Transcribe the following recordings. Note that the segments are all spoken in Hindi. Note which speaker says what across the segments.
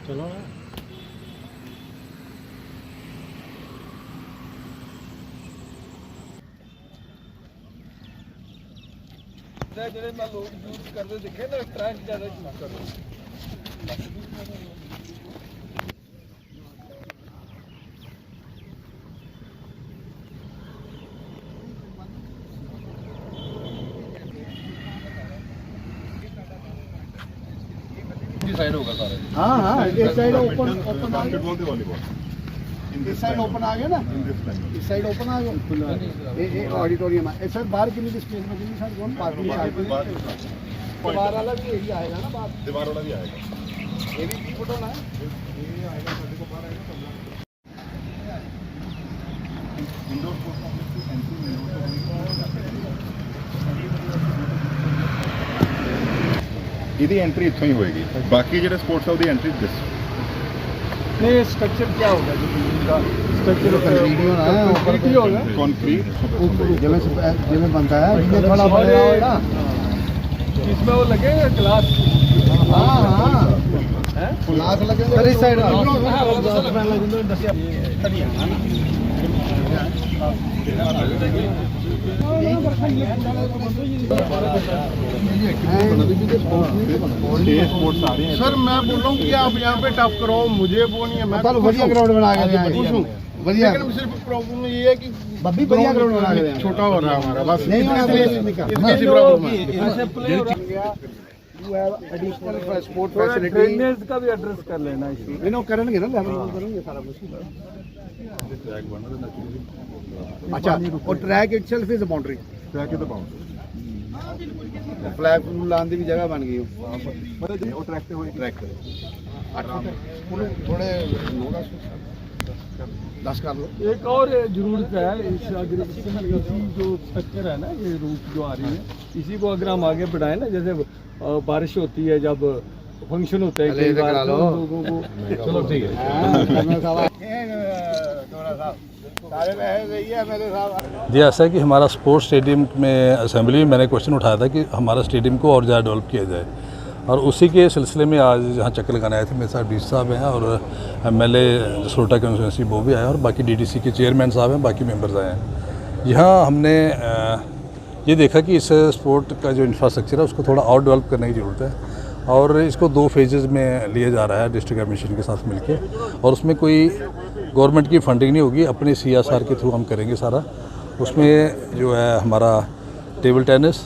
Speaker 1: चलो ना।
Speaker 2: ਜਿਹੜੇ ਮੈਂ ਲੋਕ ਯੂਜ਼ ਕਰਦੇ ਦਿਖੇ ਨਾ ਟਰੈਕ ਜ਼ਿਆਦਾ ਯੂਜ਼ ਕਰਦੇ साइड होगा सारा।
Speaker 3: हाँ हाँ इस साइड ओपन ओपन आ गया,
Speaker 4: बास्केटबॉल ते वॉलीबॉल
Speaker 3: इस साइड ओपन आ गया ना, इस साइड ओपन आ गया। ये ऑडिटोरियम है सर, बाहर कितनी स्पेस में कितनी साइड कौन पार्किंग दीवार वाला भी एरिया आएगा ना, बाहर
Speaker 4: दीवार वाला भी आएगा।
Speaker 3: ये भी 3 फुट होना है।
Speaker 4: ये आएगा साढ़े को बाहर आएगा इंडोर स्पोर्ट्स कॉम्प्लेक्स की एंट्री ਇਹਦੀ ਐਂਟਰੀ ਇੱਥੋਂ ਹੀ ਹੋਏਗੀ। ਬਾਕੀ ਜਿਹੜੇ ਸਪੋਰਟਸ ਆ ਉਹਦੀ ਐਂਟਰੀ ਦਿਸ
Speaker 2: नहीं स्ट्रक्चर क्या होगा जो बिल्डिंग का स्ट्रक्चर
Speaker 3: कंक्रीट ही होना है, ऊपर
Speaker 2: ही होगा।
Speaker 4: कंक्रीट
Speaker 3: जिसमें बनता है इसमें खड़ा बना होगा।
Speaker 2: इसमें वो लगेगा ग्लास।
Speaker 3: हाँ हाँ ग्लास लगेंगे सर इस साइड।
Speaker 2: सर मैं बोल रहा हूँ कि आप यहाँ पे टफ कराओ, मुझे वो नहीं है। मैं
Speaker 3: बढ़िया ग्राउंड बना के दिया
Speaker 2: खुश हूँ,
Speaker 3: बढ़िया।
Speaker 2: लेकिन सिर्फ प्रॉब्लम ये है कि
Speaker 3: बब्बी बढ़िया ग्राउंड बना के दिया,
Speaker 2: छोटा हो रहा है हमारा बस।
Speaker 3: नहीं होना
Speaker 2: इसकी प्रॉब्लम है।
Speaker 3: एडिशनल स्पोर्ट
Speaker 2: थोड़ा
Speaker 3: फैसिलिटी
Speaker 2: ड्रेनेज का भी एड्रेस कर लेना इसमें।
Speaker 3: इन्हों करेंगे ना, लेवल करेंगे सारा कुछ। अच्छा और track itself is boundary,
Speaker 4: track is the boundary
Speaker 3: flag लाने की भी जगह बन गई
Speaker 4: ਉਹ ਟਰੈਕ ਤੇ ਹੋਏਗੀ।
Speaker 3: ट्रैक थोड़े 10 कर लो।
Speaker 2: एक और जरूरत है इस अगर इसी जो स्ट्रक्चर है ना, ये रूट जो आ रही है, इसी को अगर हम आगे बढ़ाएं ना, जैसे बारिश होती है, जब फंक्शन होता है कई बार तो लोगों को। चलो ठीक है।
Speaker 5: जी ऐसा है कि हमारा स्पोर्ट्स स्टेडियम में असेंबली में मैंने क्वेश्चन उठाया था कि हमारा स्टेडियम को और ज़्यादा डेवलप किया जाए, और उसी के सिलसिले में आज यहाँ चक्कर लगाने आए थे। मेरे साथ डीसी साहब हैं और एमएलए जसरोटा कंस्टिट्यूंसी वो भी आए, और बाकी डीडीसी के चेयरमैन साहब हैं, बाकी मेंबर्स आए हैं। यहाँ हमने ये देखा कि इस स्पोर्ट का जो इंफ्रास्ट्रक्चर है उसको थोड़ा और डेवलप करने की ज़रूरत है, और इसको 2 फेजेज़ में लिया जा रहा है डिस्ट्रिक्ट एडमिनिस्ट्रेशन के साथ मिलके, और उसमें कोई गवर्नमेंट की फंडिंग नहीं होगी, अपने CSR के थ्रू हम करेंगे सारा। उसमें जो है हमारा टेबल टेनिस,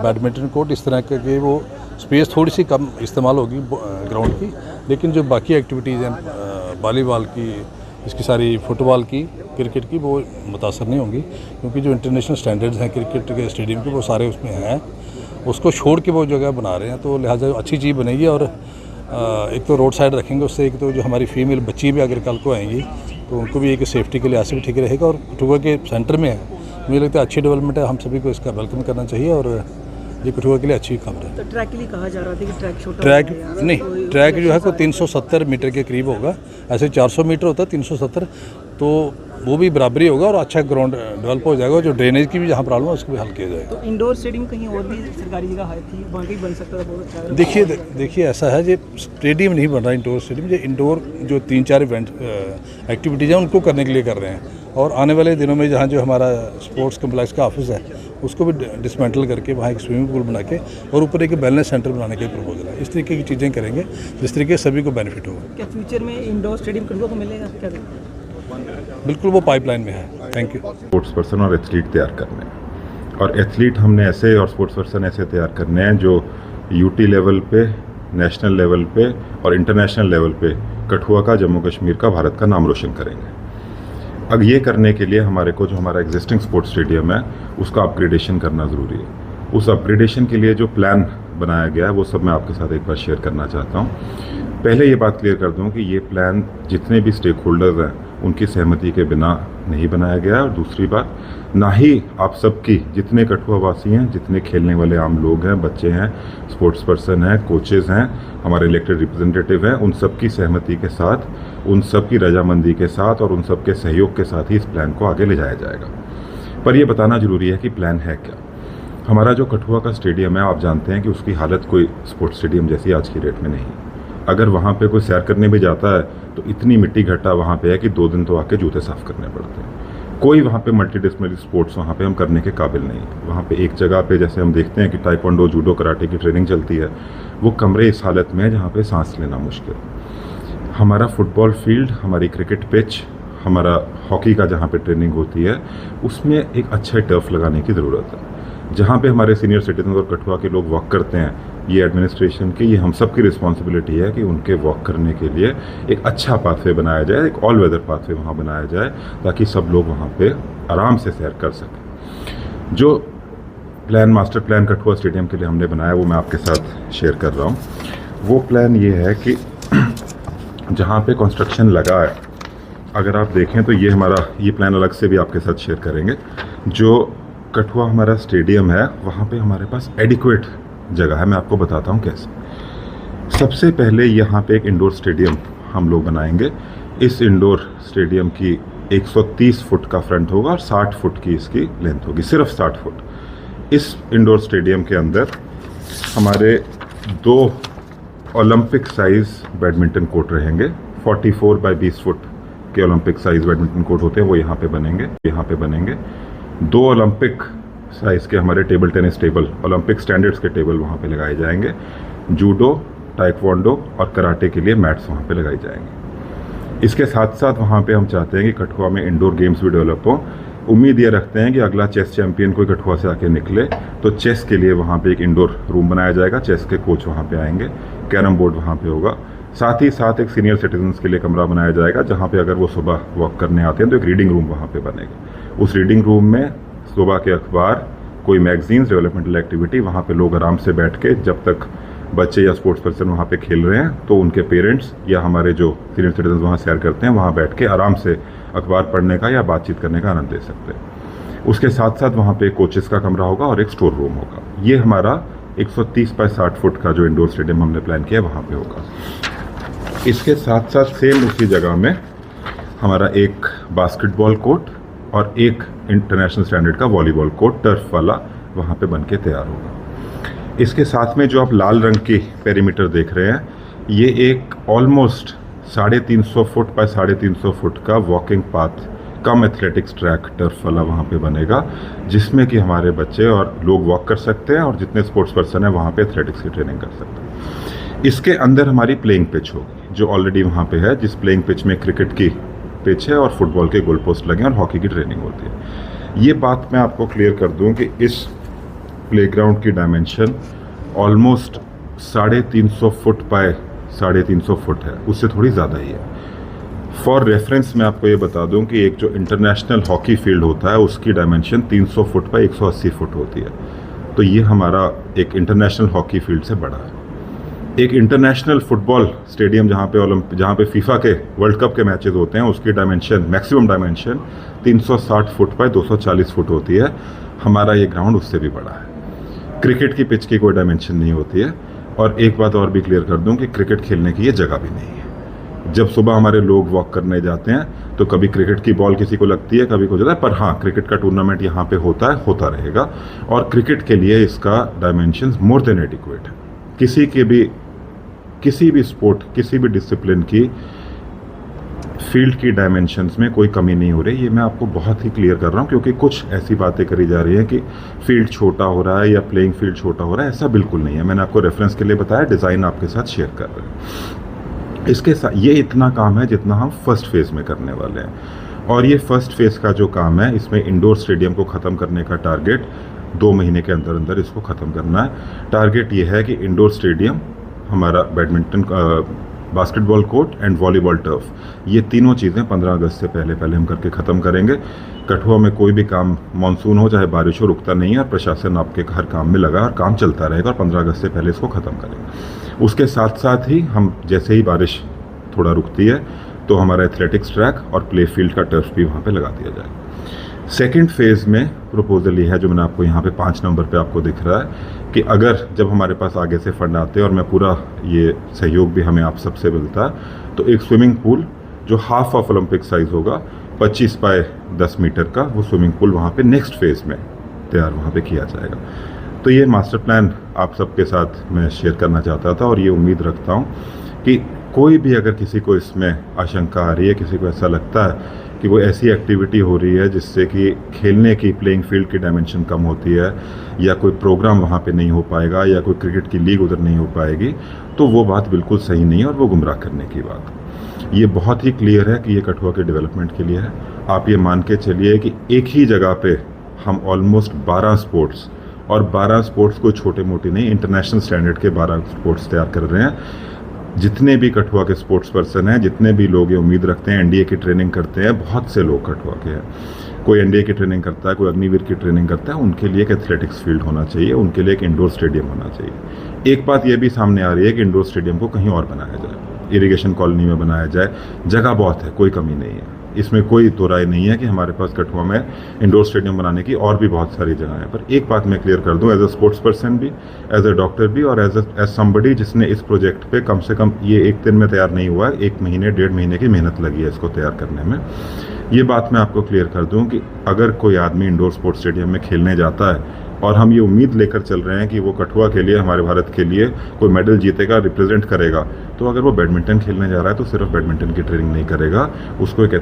Speaker 5: बैडमिंटन कोर्ट, इस तरह के वो स्पेस थोड़ी सी कम इस्तेमाल होगी ग्राउंड की, लेकिन जो बाकी एक्टिविटीज़ हैं वॉलीबॉल की, इसकी सारी फुटबॉल की, क्रिकेट की, वो मुतासर नहीं होंगी, क्योंकि जो इंटरनेशनल स्टैंडर्ड्स हैं क्रिकेट के स्टेडियम के वो सारे उसमें हैं। उसको छोड़ के वो जगह बना रहे हैं, तो लिहाजा अच्छी चीज़ बनेगी। और एक तो रोड साइड रखेंगे, उससे एक तो जो हमारी फीमेल बच्ची भी अगर कल को आएंगी तो उनको भी एक सेफ्टी के लिहाज से भी ठीक रहेगा, और कठुआ के सेंटर में है, मुझे लगता है अच्छी डेवलपमेंट है, हम सभी को इसका वेलकम करना चाहिए, और ये कठुआ के लिए अच्छी खबर है।
Speaker 6: तो ट्रैक के लिए कहा जा रहा था कि ट्रैक छोटा
Speaker 5: ट्रैक
Speaker 6: हो गया,
Speaker 5: नहीं,
Speaker 6: तो
Speaker 5: ट्रैक जो है कोई 370 मीटर के करीब होगा। ऐसे 400 मीटर होता है, 370, तो वो भी बराबरी होगा, और अच्छा ग्राउंड डेवलप हो जाएगा। जो ड्रेनेज की भी जहाँ प्रॉब्लम है उसको भी हल किया जाएगा।
Speaker 6: तो इंडोर स्टेडियम कहीं और भी सरकारी जगह है थी, वहाँ कहीं बन सकता था, बहुत अच्छा।
Speaker 5: देखिए ऐसा है, ये स्टेडियम नहीं बन रहा इंडोर स्टेडियम, ये इंडोर जो 3-4 इवेंट एक्टिविटीज़ हैं उनको करने के लिए कर रहे हैं, और आने वाले दिनों में जहाँ जो हमारा स्पोर्ट्स कम्प्लेक्स का ऑफिस है उसको भी डिसमेंटल करके वहाँ एक स्विमिंग पूल बना के और ऊपर एक वेलनेस सेंटर बनाने का प्रपोजल है। इस तरीके की चीज़ें करेंगे जिस तरीके से सभी को बेनिफिट होगा।
Speaker 6: क्या फ्यूचर में इंडोर स्टेडियम कठुआ को मिलेगा क्या?
Speaker 5: बिल्कुल, वो पाइपलाइन में है। Thank you.
Speaker 4: स्पोर्ट्स पर्सन और एथलीट तैयार करने हैं, और एथलीट हमने ऐसे और स्पोर्ट्स पर्सन ऐसे तैयार करने हैं जो यूटी लेवल पे, नेशनल लेवल पे और इंटरनेशनल लेवल पे कठुआ का, जम्मू कश्मीर का, भारत का नाम रोशन करेंगे। अब ये करने के लिए हमारे को जो हमारा एग्जिस्टिंग स्पोर्ट्स स्टेडियम है उसका अपग्रेडेशन करना ज़रूरी है। उस अपग्रेडेशन के लिए जो प्लान बनाया गया है वो सब मैं आपके साथ एक बार शेयर करना चाहता हूँ। पहले ये बात क्लियर कर दूँ कि ये प्लान जितने भी स्टेक होल्डर्स हैं उनकी सहमति के बिना नहीं बनाया गया है, और दूसरी बात, ना ही आप सबकी, जितने कठुआ वासी हैं, जितने खेलने वाले आम लोग हैं, बच्चे हैं, स्पोर्ट्स पर्सन हैं, कोचेज़ हैं, हमारे इलेक्टेड रिप्रेजेंटेटिव हैं, उन सब की सहमति के साथ, उन सब की रजामंदी के साथ और उन सब के सहयोग के साथ ही इस प्लान को आगे ले जाया जाएगा। पर यह बताना ज़रूरी है कि प्लान है क्या। हमारा जो कठुआ का स्टेडियम है, आप जानते हैं कि उसकी हालत कोई स्पोर्ट्स स्टेडियम जैसी आज की डेट में नहीं। अगर वहाँ पे कोई सैर करने भी जाता है तो इतनी मिट्टी घट्टा वहाँ पे है कि 2 दिन तो आके जूते साफ़ करने पड़ते हैं। कोई वहाँ पे मल्टीडिसिप्लिनरी स्पोर्ट्स वहाँ पे हम करने के काबिल नहीं है। वहाँ पे एक जगह पे जैसे हम देखते हैं कि ताइक्वांडो, जूडो, कराटे की ट्रेनिंग चलती है, वो कमरे इस हालत में है जहाँ पे सांस लेना मुश्किल। हमारा फुटबॉल फील्ड, हमारी क्रिकेट पिच, हमारा हॉकी का जहाँ पे ट्रेनिंग होती है, उसमें एक अच्छा टर्फ लगाने की ज़रूरत है। जहाँ पे हमारे सीनियर सिटीजन और कठुआ के लोग वॉक करते हैं, ये एडमिनिस्ट्रेशन की, ये हम सब की रिस्पॉन्सिबिलिटी है कि उनके वॉक करने के लिए एक अच्छा पाथवे बनाया जाए, एक ऑल वेदर पाथवे वहाँ बनाया जाए, ताकि सब लोग वहाँ पे आराम से सैर कर सकें। जो plan, master plan Kathua stadium के लिए हमने बनाया, वो मैं आपके साथ शेयर कर रहा हूँ। वो प्लान ये है कि जहाँ पे कंस्ट्रक्शन लगा है, अगर आप देखें तो ये हमारा, ये प्लान अलग से भी आपके साथ शेयर करेंगे। जो कठुआ हमारा स्टेडियम है, वहाँ पे हमारे पास एडिक्वेट जगह है। मैं आपको बताता हूँ कैसे। सबसे पहले यहाँ पे एक इंडोर स्टेडियम हम लोग बनाएंगे। इस इंडोर स्टेडियम की 130 फुट का फ्रंट होगा और 60 फुट की इसकी लेंथ होगी, सिर्फ 60 फुट। इस इंडोर स्टेडियम के अंदर हमारे 2 ओलंपिक साइज़ बैडमिंटन कोर्ट रहेंगे। 44 बाई 20 फुट के ओलंपिक साइज़ बैडमिंटन कोर्ट होते हैं, वो यहाँ पे बनेंगे। 2 ओलंपिक साइज़ के हमारे table tennis table, Olympic standards के टेबल वहाँ पे लगाए जाएंगे। जूडो, ताइक्वांडो और कराटे के लिए मैट्स वहाँ पे लगाई जाएंगे। इसके साथ साथ वहाँ पे हम चाहते हैं कि कठुआ में इंडोर गेम्स भी डेवलप हो। उम्मीद ये रखते हैं कि अगला चेस चैंपियन कोई कठुआ से आके निकले तो चेस के लिए वहाँ पे एक इंडोर रूम बनाया जाएगा, चेस के कोच वहाँ पे आएंगे, कैरम बोर्ड वहाँ पे होगा। साथ ही साथ एक सीनियर सिटीजन्स के लिए कमरा बनाया जाएगा, जहाँ पे अगर वो सुबह वॉक करने आते हैं तो एक रीडिंग रूम वहाँ पे बनेगा। उस रीडिंग रूम में सुबह के अखबार, कोई मैगजीन्स, डेवलपमेंटल एक्टिविटी, वहाँ पे लोग आराम से बैठ के, जब तक बच्चे या स्पोर्ट्स पर्सन वहाँ पे खेल रहे हैं तो उनके पेरेंट्स या हमारे जो सीनियर सिटीजन वहाँ सैर करते हैं, वहाँ बैठ के आराम से अखबार पढ़ने का या बातचीत करने का आनंद ले सकते हैं। उसके साथ साथ वहाँ पे कोचेस का कमरा होगा और एक स्टोर रूम होगा। ये हमारा 130 बाई 60 फुट का जो इंडोर स्टेडियम हमने प्लान किया वहाँ पे होगा। इसके साथ साथ सेम उसी जगह में हमारा एक बास्केटबॉल कोर्ट और एक इंटरनेशनल स्टैंडर्ड का वॉलीबॉल कोर्ट, टर्फ वाला, वहाँ पे बन के तैयार होगा। इसके साथ में जो आप लाल रंग की पेरीमीटर देख रहे हैं, ये एक ऑलमोस्ट 350 फुट बाय 350 फुट का वॉकिंग पाथ कम एथलेटिक्स ट्रैक टर्फ वाला वहाँ पे बनेगा, जिसमें कि हमारे बच्चे और लोग वॉक कर सकते हैं और जितने स्पोर्ट्स पर्सन हैं वहाँ पे एथलेटिक्स की ट्रेनिंग कर सकते हैं। इसके अंदर हमारी प्लेइंग पिच होगी, जो ऑलरेडी वहाँ पे है, जिस प्लेइंग पिच में क्रिकेट की पिच है और फुटबॉल के गोल पोस्ट लगे और हॉकी की ट्रेनिंग होती है। ये बात मैं आपको क्लियर कर दूं कि इस प्लेग्राउंड की dimension almost 350 foot by 350 foot है, उससे थोड़ी ज़्यादा ही है। फॉर रेफरेंस मैं आपको ये बता दूं कि एक जो इंटरनेशनल हॉकी फील्ड होता है उसकी डायमेंशन 300 फुट बाय 180 फुट होती है, तो ये हमारा एक इंटरनेशनल हॉकी फील्ड से बड़ा है। एक इंटरनेशनल फुटबॉल स्टेडियम जहाँ पे फीफा के वर्ल्ड कप के मैचेस होते हैं, उसकी dimension, maximum dimension 360 foot by 240 foot होती है। हमारा ये ग्राउंड उससे भी बड़ा है। क्रिकेट की पिच की कोई डायमेंशन नहीं होती है। और एक बात और भी क्लियर कर दूं कि क्रिकेट खेलने की ये जगह भी नहीं है। जब सुबह हमारे लोग वॉक करने जाते हैं तो कभी क्रिकेट की बॉल किसी को लगती है, कभी को जाता है, पर हाँ, क्रिकेट का टूर्नामेंट यहाँ पे होता रहेगा। और क्रिकेट के लिए इसका डायमेंशन मोर देन एडिक्वेट है। किसी भी स्पोर्ट, किसी भी डिसिप्लिन की फील्ड की डायमेंशंस में कोई कमी नहीं हो रही। ये मैं आपको बहुत ही क्लियर कर रहा हूँ, क्योंकि कुछ ऐसी बातें करी जा रही हैं कि फील्ड छोटा हो रहा है या प्लेइंग फील्ड छोटा हो रहा है। ऐसा बिल्कुल नहीं है। मैंने आपको रेफरेंस के लिए बताया, डिज़ाइन आपके साथ शेयर कर रहे हैं। इसके साथ ये इतना काम है जितना हम फर्स्ट फेज़ में करने वाले हैं। और ये फर्स्ट फेज़ का जो काम है, इसमें इंडोर स्टेडियम को ख़त्म करने का टारगेट 2 महीने के अंदर अंदर इसको ख़त्म करना है। टारगेट ये है कि इंडोर स्टेडियम, हमारा badminton, basketball court and volleyball turf, ये तीनों चीज़ें 15 अगस्त से पहले हम करके ख़त्म करेंगे। कठुआ में कोई भी काम, मानसून हो चाहे बारिश हो, रुकता नहीं है और प्रशासन आपके हर काम में लगा और काम चलता रहेगा और 15 अगस्त से पहले इसको ख़त्म करेंगे। उसके साथ साथ ही हम, जैसे ही बारिश थोड़ा रुकती है तो हमारा एथलेटिक्स ट्रैक और प्ले फील्ड का टर्फ भी वहाँ पे लगा दिया जाएगा। सेकेंड फेज़ में प्रपोजल ये है, जो मैंने आपको यहाँ पे 5 नंबर पे आपको दिख रहा है, कि अगर जब हमारे पास आगे से फंड आते हैं और मैं पूरा ये सहयोग भी हमें आप सबसे मिलता है, तो एक स्विमिंग पूल जो हाफ ऑफ ओलंपिक साइज़ होगा, 25 बाय 10 मीटर का, वो स्विमिंग पूल वहाँ पे नेक्स्ट फेज़ में तैयार वहाँ पे किया जाएगा। तो ये मास्टर प्लान आप सबके साथ मैं शेयर करना चाहता था और ये उम्मीद रखता हूँ कि कोई भी अगर किसी को इसमें आशंका आ रही है, किसी को ऐसा लगता है कि वो ऐसी एक्टिविटी हो रही है जिससे कि खेलने की, प्लेइंग फील्ड की डायमेंशन कम होती है, या कोई प्रोग्राम वहाँ पे नहीं हो पाएगा, या कोई क्रिकेट की लीग उधर नहीं हो पाएगी, तो वो बात बिल्कुल सही नहीं है और वो गुमराह करने की बात। ये बहुत ही क्लियर है कि ये कठुआ के डेवलपमेंट के लिए है। आप ये मान के चलिए कि एक ही जगह पे हम ऑलमोस्ट 12 स्पोर्ट्स, और 12 स्पोर्ट्स को छोटे मोटे नहीं, इंटरनेशनल स्टैंडर्ड के 12 स्पोर्ट्स तैयार कर रहे हैं। जितने भी कठुआ के स्पोर्ट्स पर्सन हैं, जितने भी लोग ये उम्मीद रखते हैं एनडीए की ट्रेनिंग करते हैं, बहुत से लोग कठुआ के हैं। कोई एनडीए की ट्रेनिंग करता है, कोई अग्निवीर की ट्रेनिंग करता है, उनके लिए एक एथलेटिक्स फील्ड होना चाहिए, उनके लिए एक इंडोर स्टेडियम होना चाहिए। एक बात ये भी सामने आ रही है कि इंडोर स्टेडियम को कहीं और बनाया जाए, इरिगेशन कॉलोनी में बनाया जाए, जगह बहुत है, कोई कमी नहीं है, इसमें कोई दो राय नहीं है कि हमारे पास कठुआ में इंडोर स्टेडियम बनाने की और भी बहुत सारी जगह है। पर एक बात मैं क्लियर कर दूं, एज अ स्पोर्ट्स पर्सन भी, एज अ डॉक्टर भी, और एज समबडी जिसने इस प्रोजेक्ट पे कम से कम, ये एक दिन में तैयार नहीं हुआ है, 1 महीने 1.5 महीने की मेहनत लगी है इसको तैयार करने में। ये बात मैं आपको क्लियर कर दूं कि अगर कोई आदमी इंडोर स्पोर्ट्स स्टेडियम में खेलने जाता है और हम ये उम्मीद लेकर चल रहे हैं कि वो कठुआ के लिए, हमारे भारत के लिए कोई मेडल जीतेगा, रिप्रेजेंट करेगा, तो अगर वो बैडमिंटन खेलने जा रहा है तो सिर्फ बैडमिंटन की ट्रेनिंग नहीं करेगा, उसको एक